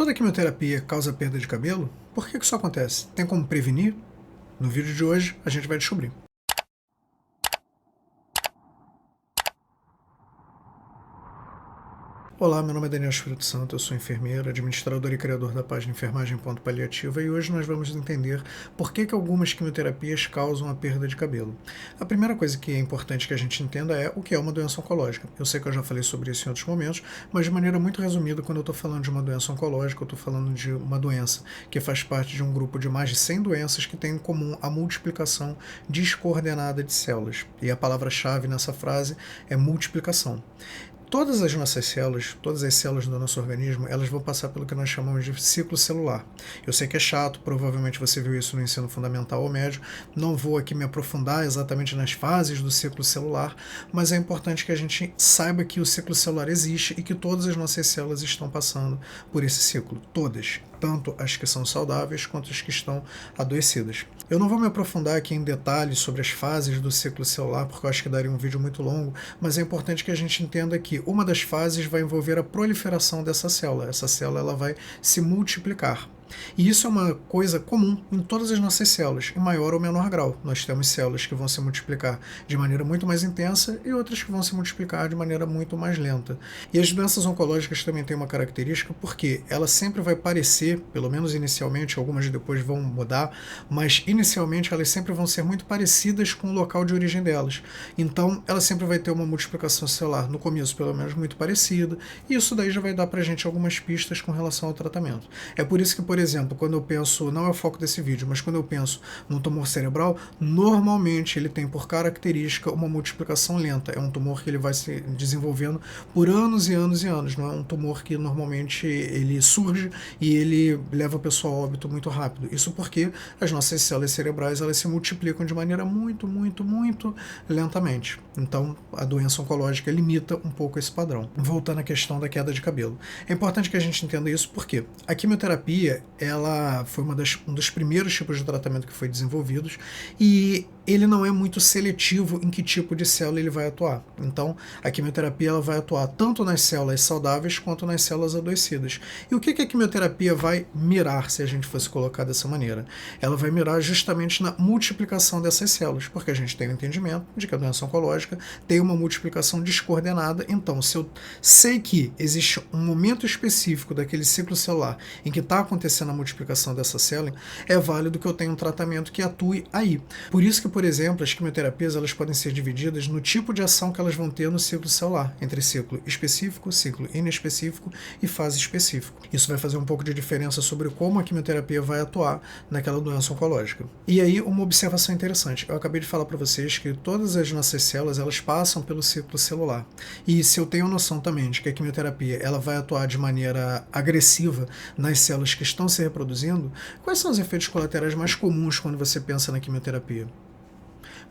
Toda quimioterapia causa perda de cabelo? Por que isso acontece? Tem como prevenir? No vídeo de hoje a gente vai descobrir. Olá, meu nome é Daniel Espírito Santo, eu sou enfermeiro, administrador e criador da página Enfermagem Ponto Paliativa e hoje nós vamos entender por que algumas quimioterapias causam a perda de cabelo. A primeira coisa que é importante que a gente entenda é o que é uma doença oncológica. Eu sei que eu já falei sobre isso em outros momentos, mas de maneira muito resumida, quando eu estou falando de uma doença oncológica, eu estou falando de uma doença que faz parte de um grupo de mais de 100 doenças que tem em comum a multiplicação descoordenada de células. E a palavra-chave nessa frase é multiplicação. Todas as nossas células, todas as células do nosso organismo, elas vão passar pelo que nós chamamos de ciclo celular. Eu sei que é chato, provavelmente você viu isso no ensino fundamental ou médio, não vou aqui me aprofundar exatamente nas fases do ciclo celular, mas é importante que a gente saiba que o ciclo celular existe e que todas as nossas células estão passando por esse ciclo, todas, tanto as que são saudáveis quanto as que estão adoecidas. Eu não vou me aprofundar aqui em detalhes sobre as fases do ciclo celular, porque eu acho que daria um vídeo muito longo, mas é importante que a gente entenda que uma das fases vai envolver a proliferação dessa célula. Essa célula ela vai se multiplicar. E isso é uma coisa comum em todas as nossas células, em maior ou menor grau. Nós temos células que vão se multiplicar de maneira muito mais intensa e outras que vão se multiplicar de maneira muito mais lenta. E as doenças oncológicas também têm uma característica porque ela sempre vai parecer, pelo menos inicialmente, algumas depois vão mudar, mas inicialmente elas sempre vão ser muito parecidas com o local de origem delas. Então ela sempre vai ter uma multiplicação celular, no começo pelo menos muito parecida, e isso daí já vai dar pra gente algumas pistas com relação ao tratamento. É por isso que, por exemplo, quando eu penso, não é o foco desse vídeo, mas quando eu penso no tumor cerebral, normalmente ele tem por característica uma multiplicação lenta. É um tumor que ele vai se desenvolvendo por anos e anos e anos. Não é um tumor que normalmente ele surge e ele leva a pessoa a óbito muito rápido. Isso porque as nossas células cerebrais elas se multiplicam de maneira muito lentamente. Então, a doença oncológica limita um pouco esse padrão. Voltando à questão da queda de cabelo. É importante que a gente entenda isso porque a quimioterapia ela foi um dos primeiros tipos de tratamento que foi desenvolvidos e ele não é muito seletivo em que tipo de célula ele vai atuar. Então, a quimioterapia ela vai atuar tanto nas células saudáveis quanto nas células adoecidas. E o que a quimioterapia vai mirar, se a gente fosse colocar dessa maneira? Ela vai mirar justamente na multiplicação dessas células, porque a gente tem o entendimento de que a doença oncológica tem uma multiplicação descoordenada. Então, se eu sei que existe um momento específico daquele ciclo celular em que está acontecendo a multiplicação dessa célula, é válido que eu tenha um tratamento que atue aí. Por isso que, por exemplo, as quimioterapias elas podem ser divididas no tipo de ação que elas vão ter no ciclo celular, entre ciclo específico, ciclo inespecífico e fase específico. Isso vai fazer um pouco de diferença sobre como a quimioterapia vai atuar naquela doença oncológica. E aí, uma observação interessante. Eu acabei de falar para vocês que todas as nossas células elas passam pelo ciclo celular. E se eu tenho noção também de que a quimioterapia ela vai atuar de maneira agressiva nas células que estão se reproduzindo, quais são os efeitos colaterais mais comuns quando você pensa na quimioterapia?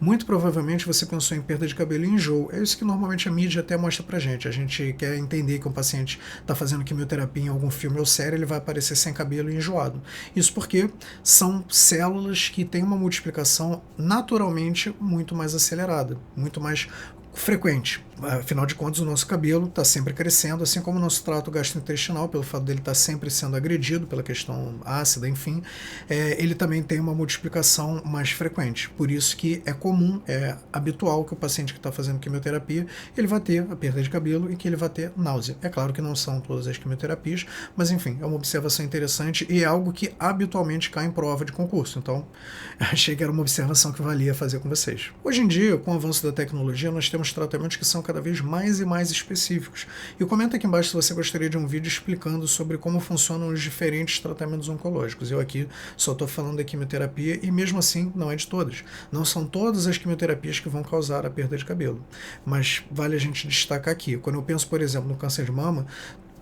Muito provavelmente você pensou em perda de cabelo e enjoo. É isso que normalmente a mídia até mostra pra gente. A gente quer entender que um paciente está fazendo quimioterapia em algum filme ou série, ele vai aparecer sem cabelo e enjoado. Isso porque são células que têm uma multiplicação naturalmente muito mais acelerada, muito mais frequente. Afinal de contas, o nosso cabelo está sempre crescendo, assim como o nosso trato gastrointestinal, pelo fato dele estar sempre sendo agredido pela questão ácida, enfim, ele também tem uma multiplicação mais frequente. Por isso que é comum, é habitual que o paciente que está fazendo quimioterapia, ele vai ter a perda de cabelo e que ele vai ter náusea. É claro que não são todas as quimioterapias, mas enfim, é uma observação interessante e é algo que habitualmente cai em prova de concurso. Então, achei que era uma observação que valia fazer com vocês. Hoje em dia, com o avanço da tecnologia, nós temos tratamentos que são cada vez mais e mais específicos. E comenta aqui embaixo se você gostaria de um vídeo explicando sobre como funcionam os diferentes tratamentos oncológicos. Eu aqui só estou falando da quimioterapia e mesmo assim não é de todas. Não são todas as quimioterapias que vão causar a perda de cabelo. Mas vale a gente destacar aqui. Quando eu penso, por exemplo, no câncer de mama,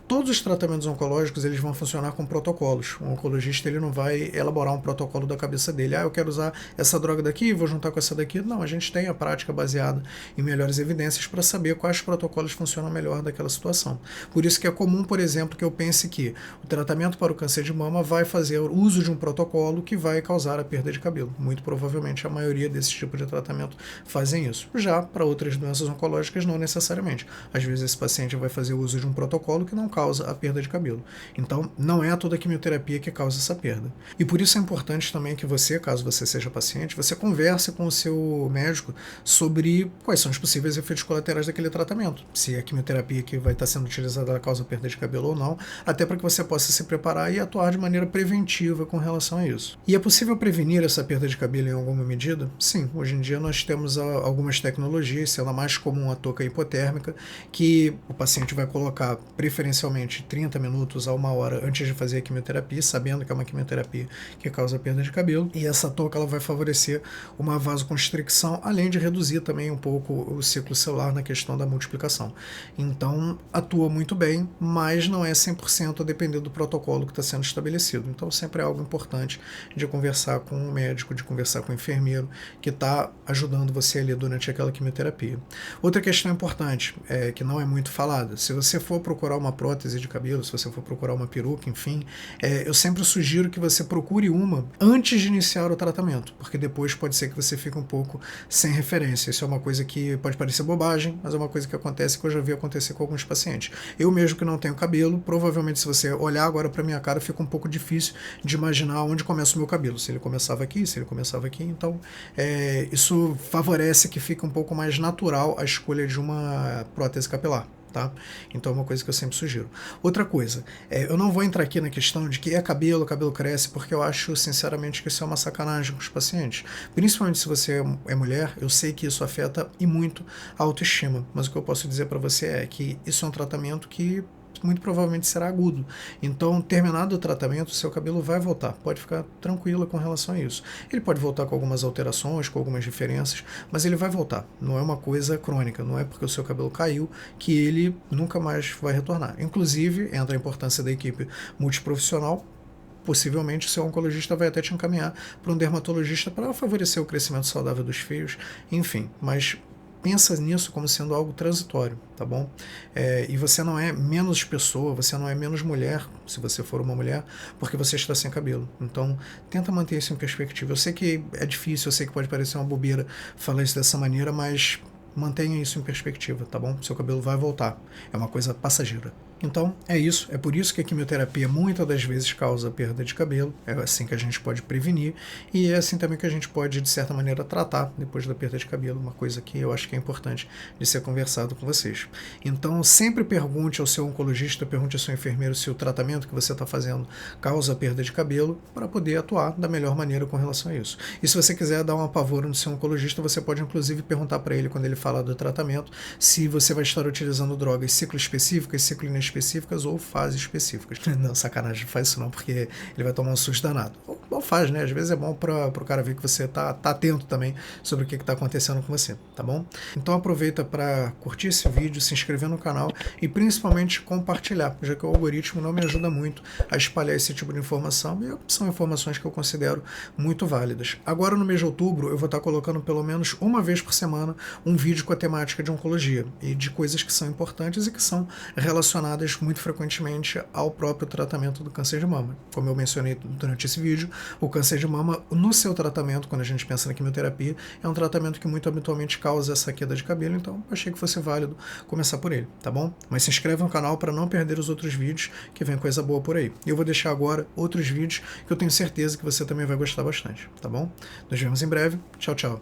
todos os tratamentos oncológicos eles vão funcionar com protocolos. O oncologista ele não vai elaborar um protocolo da cabeça dele. Eu quero usar essa droga daqui, vou juntar com essa daqui. Não, a gente tem a prática baseada em melhores evidências para saber quais protocolos funcionam melhor daquela situação. Por isso que é comum, por exemplo, que eu pense que o tratamento para o câncer de mama vai fazer uso de um protocolo que vai causar a perda de cabelo. Muito provavelmente a maioria desses tipos de tratamento fazem isso. Já para outras doenças oncológicas, não necessariamente. Às vezes esse paciente vai fazer uso de um protocolo que não causa a perda de cabelo. Então, não é toda a quimioterapia que causa essa perda. E por isso é importante também que você, caso você seja paciente, você converse com o seu médico sobre quais são os possíveis efeitos colaterais daquele tratamento. Se a quimioterapia que vai estar sendo utilizada ela causa perda de cabelo ou não, até para que você possa se preparar e atuar de maneira preventiva com relação a isso. E é possível prevenir essa perda de cabelo em alguma medida? Sim, hoje em dia nós temos algumas tecnologias, sendo a mais comum a touca hipotérmica, que o paciente vai colocar preferencialmente 30 minutos a 1 hora antes de fazer a quimioterapia, sabendo que é uma quimioterapia que causa perda de cabelo, e essa touca ela vai favorecer uma vasoconstricção, além de reduzir também um pouco o ciclo celular na questão da multiplicação. Então, atua muito bem, mas não é 100% a depender do protocolo que está sendo estabelecido. Então, sempre é algo importante de conversar com o médico, de conversar com o enfermeiro, que está ajudando você ali durante aquela quimioterapia. Outra questão importante, que não é muito falada, se você for procurar uma prótese de cabelo, se você for procurar uma peruca, enfim, eu sempre sugiro que você procure uma antes de iniciar o tratamento, porque depois pode ser que você fique um pouco sem referência. Isso é uma coisa que pode parecer bobagem, mas é uma coisa que acontece, que eu já vi acontecer com alguns pacientes. Eu mesmo que não tenho cabelo, provavelmente se você olhar agora para minha cara, fica um pouco difícil de imaginar onde começa o meu cabelo, se ele começava aqui, se ele começava aqui. Então isso favorece que fique um pouco mais natural a escolha de uma prótese capilar. Tá? Então é uma coisa que eu sempre sugiro. Outra coisa, eu não vou entrar aqui na questão de que o cabelo cresce, porque eu acho sinceramente que isso é uma sacanagem com os pacientes. Principalmente se você é mulher, eu sei que isso afeta e muito a autoestima, mas o que eu posso dizer para você é que isso é um tratamento que muito provavelmente será agudo. Então, terminado o tratamento, o seu cabelo vai voltar. Pode ficar tranquila com relação a isso. Ele pode voltar com algumas alterações, com algumas diferenças, mas ele vai voltar. Não é uma coisa crônica, não é porque o seu cabelo caiu que ele nunca mais vai retornar. Inclusive, entra a importância da equipe multiprofissional. Possivelmente o seu oncologista vai até te encaminhar para um dermatologista para favorecer o crescimento saudável dos fios, enfim, mas pensa nisso como sendo algo transitório, tá bom? E você não é menos pessoa, você não é menos mulher, se você for uma mulher, porque você está sem cabelo. Então, tenta manter isso em perspectiva. Eu sei que é difícil, eu sei que pode parecer uma bobeira falar isso dessa maneira, mas mantenha isso em perspectiva, tá bom? Seu cabelo vai voltar. É uma coisa passageira. Então, é isso. É por isso que a quimioterapia muitas das vezes causa perda de cabelo. É assim que a gente pode prevenir. E é assim também que a gente pode, de certa maneira, tratar depois da perda de cabelo. Uma coisa que eu acho que é importante de ser conversado com vocês. Então, sempre pergunte ao seu oncologista, pergunte ao seu enfermeiro se o tratamento que você está fazendo causa perda de cabelo, para poder atuar da melhor maneira com relação a isso. E se você quiser dar um apavoro no seu oncologista, você pode inclusive perguntar para ele, quando ele fala do tratamento, se você vai estar utilizando drogas ciclo específicas, ciclo específicas ou fases específicas. Não, sacanagem, não faz isso não, porque ele vai tomar um susto danado. Ou faz, né? Às vezes é bom para o cara ver que você tá atento também sobre o que está acontecendo com você, tá bom? Então aproveita para curtir esse vídeo, se inscrever no canal e principalmente compartilhar, já que o algoritmo não me ajuda muito a espalhar esse tipo de informação e são informações que eu considero muito válidas. Agora no mês de outubro eu vou estar colocando pelo menos uma vez por semana um vídeo com a temática de oncologia e de coisas que são importantes e que são relacionadas muito frequentemente ao próprio tratamento do câncer de mama. Como eu mencionei durante esse vídeo, o câncer de mama, no seu tratamento, quando a gente pensa na quimioterapia, é um tratamento que muito habitualmente causa essa queda de cabelo, então achei que fosse válido começar por ele, tá bom? Mas se inscreve no canal para não perder os outros vídeos, que vem coisa boa por aí. E eu vou deixar agora outros vídeos que eu tenho certeza que você também vai gostar bastante, tá bom? Nos vemos em breve. Tchau, tchau.